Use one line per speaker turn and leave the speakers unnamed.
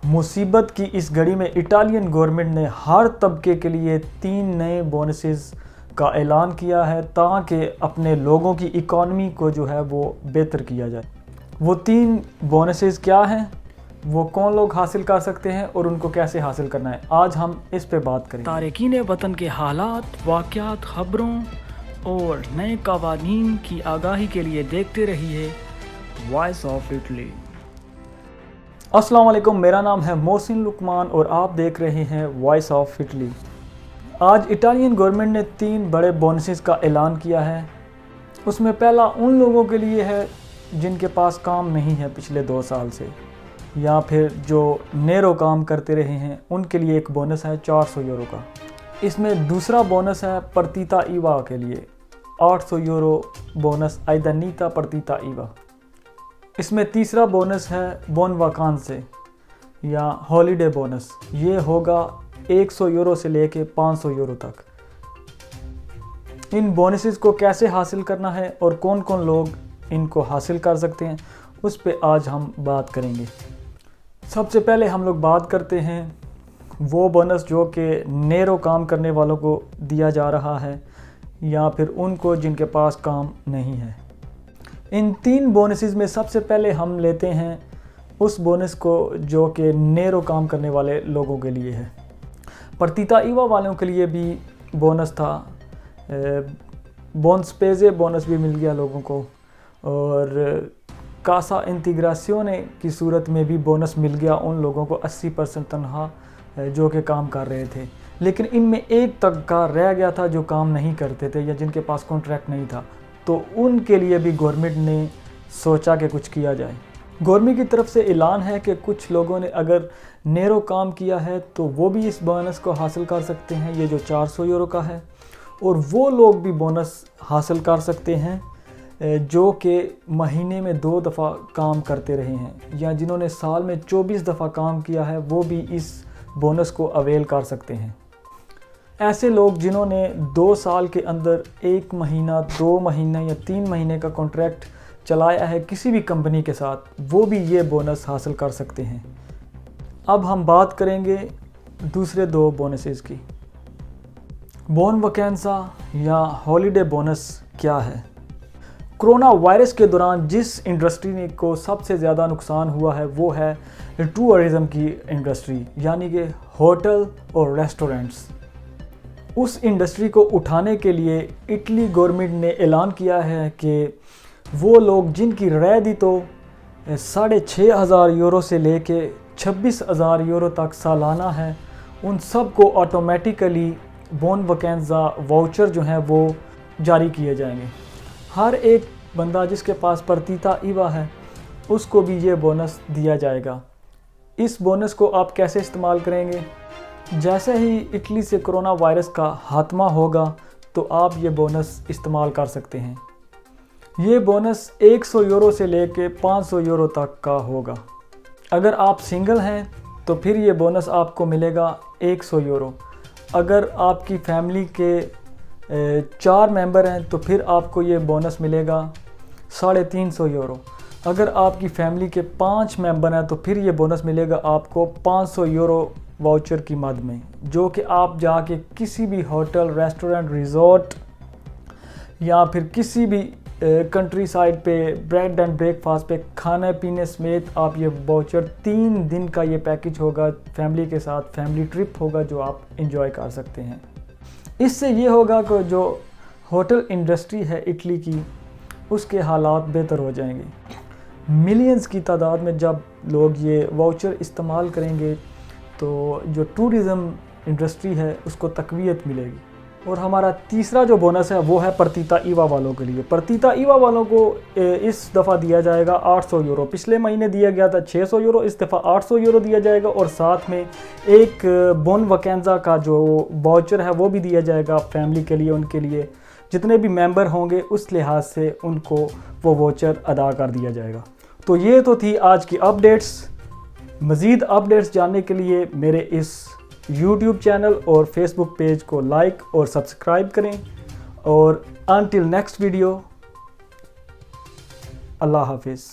मुसीबत की इस घड़ी में इटालियन गवर्नमेंट ने हर तबके के लिए 3 नए बोनसेस का ऐलान किया है ताकि अपने लोगों की इकॉनमी को जो है वो बेहतर किया जाए। वो 3 बोनसेस क्या हैं, वो कौन लोग हासिल कर सकते हैं और उनको कैसे हासिल करना है, आज हम इस पे बात करेंगे। तारकीन वतन के हालात, वाक़यात, ख़बरों और नए कवानीन की आगाही के लिए देखते रहिए वॉइस ऑफ इटली। अस्सलाम वालेकुम, मेरा नाम है मोहसिन लुकमान और आप देख रहे हैं वॉइस ऑफ इटली। आज इटालियन गवर्नमेंट ने 3 बड़े बोनसेस का ऐलान किया है। उसमें पहला उन लोगों के लिए है जिनके पास काम नहीं है पिछले 2 साल से, या फिर जो नेरो काम करते रहे हैं, उनके लिए एक बोनस है 400 यूरो का। इसमें दूसरा बोनस है पर्तिता ईवा के लिए 800 यूरो बोनस आइदानीता पर्तिता ईवा। इसमें तीसरा बोनस है बोन वाकांसे या हॉलीडे बोनस, ये होगा 100 यूरो से लेके 500 यूरो तक। इन बोनसेस को कैसे हासिल करना है और कौन कौन लोग इनको हासिल कर सकते हैं, उस पे आज हम बात करेंगे। सबसे पहले हम लोग बात करते हैं वो बोनस जो कि नेरो काम करने वालों को दिया जा रहा है या फिर उनको जिनके पास काम नहीं है। इन 3 बोनसेस में सबसे पहले हम लेते हैं उस बोनस को जो कि नेरो काम करने वाले लोगों के लिए है। पर्तिता ईवा वालों के लिए भी बोनस था, बोनस्पेजे बोनस भी मिल गया लोगों को, और कासा इंटीग्रासियोने की सूरत में भी बोनस मिल गया उन लोगों को 80% तनख्वाह जो कि काम कर रहे थे। लेकिन इनमें एक तबका रह गया था जो काम नहीं करते थे या जिनके पास कॉन्ट्रैक्ट नहीं था, तो उनके लिए भी गवर्नमेंट ने सोचा कि कुछ किया जाए। गवर्नमेंट की तरफ से ऐलान है कि कुछ लोगों ने अगर नेरो काम किया है तो वो भी इस बोनस को हासिल कर सकते हैं, ये जो 400 यूरो का है, और वो लोग भी बोनस हासिल कर सकते हैं जो कि महीने में 2 दफ़ा काम करते रहे हैं या जिन्होंने साल में 24 दफ़ा काम किया है, वो भी इस बोनस को अवेल कर सकते हैं। ऐसे लोग जिन्होंने 2 साल के अंदर 1 महीना, 2 महीना या 3 महीने का कॉन्ट्रैक्ट चलाया है किसी भी कंपनी के साथ, वो भी ये बोनस हासिल कर सकते हैं। अब हम बात करेंगे दूसरे 2 बोनसेस की। बोन वैकेंसा या हॉलीडे बोनस क्या है? कोरोना वायरस के दौरान जिस इंडस्ट्री को सबसे ज़्यादा नुकसान हुआ है वो है टूरिज़म की इंडस्ट्री, यानी कि होटल और रेस्टोरेंट्स। उस इंडस्ट्री को उठाने के लिए इटली गवर्नमेंट ने ऐलान किया है कि वो लोग जिनकी रैदी तो 6,500 यूरो से लेके 26,000 यूरो तक सालाना है, उन सब को ऑटोमेटिकली बोन वैकेंसा वाउचर जो हैं वो जारी किए जाएंगे। हर एक बंदा जिसके पास पर्तिता ईवा है उसको भी ये बोनस दिया जाएगा। इस बोनस को आप कैसे इस्तेमाल करेंगे? जैसे ही इटली से कोरोना वायरस का खात्मा होगा तो आप ये बोनस इस्तेमाल कर सकते हैं। ये बोनस 100 यूरो से लेके 500 यूरो तक का होगा। अगर आप सिंगल हैं तो फिर ये बोनस आपको मिलेगा 100 यूरो। अगर आपकी फैमिली के 4 मेंबर हैं तो फिर आपको ये बोनस मिलेगा 350 यूरो। अगर आपकी फैमिली के 5 मेंबर हैं तो फिर ये बोनस मिलेगा आपको 500 यूरो वाउचर की मद में, जो कि आप जाके किसी भी होटल, रेस्टोरेंट, रिजॉर्ट या फिर किसी भी कंट्री साइड पे ब्रेड एंड ब्रेकफास्ट पे खाने पीने समेत आप ये वाउचर 3 दिन का ये पैकेज होगा फैमिली के साथ, फैमिली ट्रिप होगा जो आप इंजॉय कर सकते हैं। इससे ये होगा कि जो होटल इंडस्ट्री है इटली की, उसके हालात बेहतर हो जाएंगे। मिलियंस की तादाद में जब लोग ये वाउचर इस्तेमाल करेंगे तो जो टूरिज़म इंडस्ट्री है उसको तक़वियत मिलेगी। और हमारा तीसरा जो बोनस है वो है पर्तिता ईवा वालों के लिए। पर्तिता ईवा वालों को इस दफ़ा दिया जाएगा 800 यूरो। पिछले महीने दिया गया था 600 यूरो, इस दफ़ा 800 यूरो दिया जाएगा, और साथ में एक बोन वैकेंसा का जो वाउचर है वो भी दिया जाएगा फैमिली के लिए। उनके लिए जितने भी मेंबर होंगे उस लिहाज से उनको वो वाउचर अदा कर दिया जाएगा। तो ये तो थी आज की अपडेट्स। मज़ीद अपडेट्स जानने के लिए मेरे इस YouTube चैनल और Facebook पेज को लाइक और सब्सक्राइब करें, और अनटिल नेक्स्ट वीडियो, अल्लाह हाफिज़।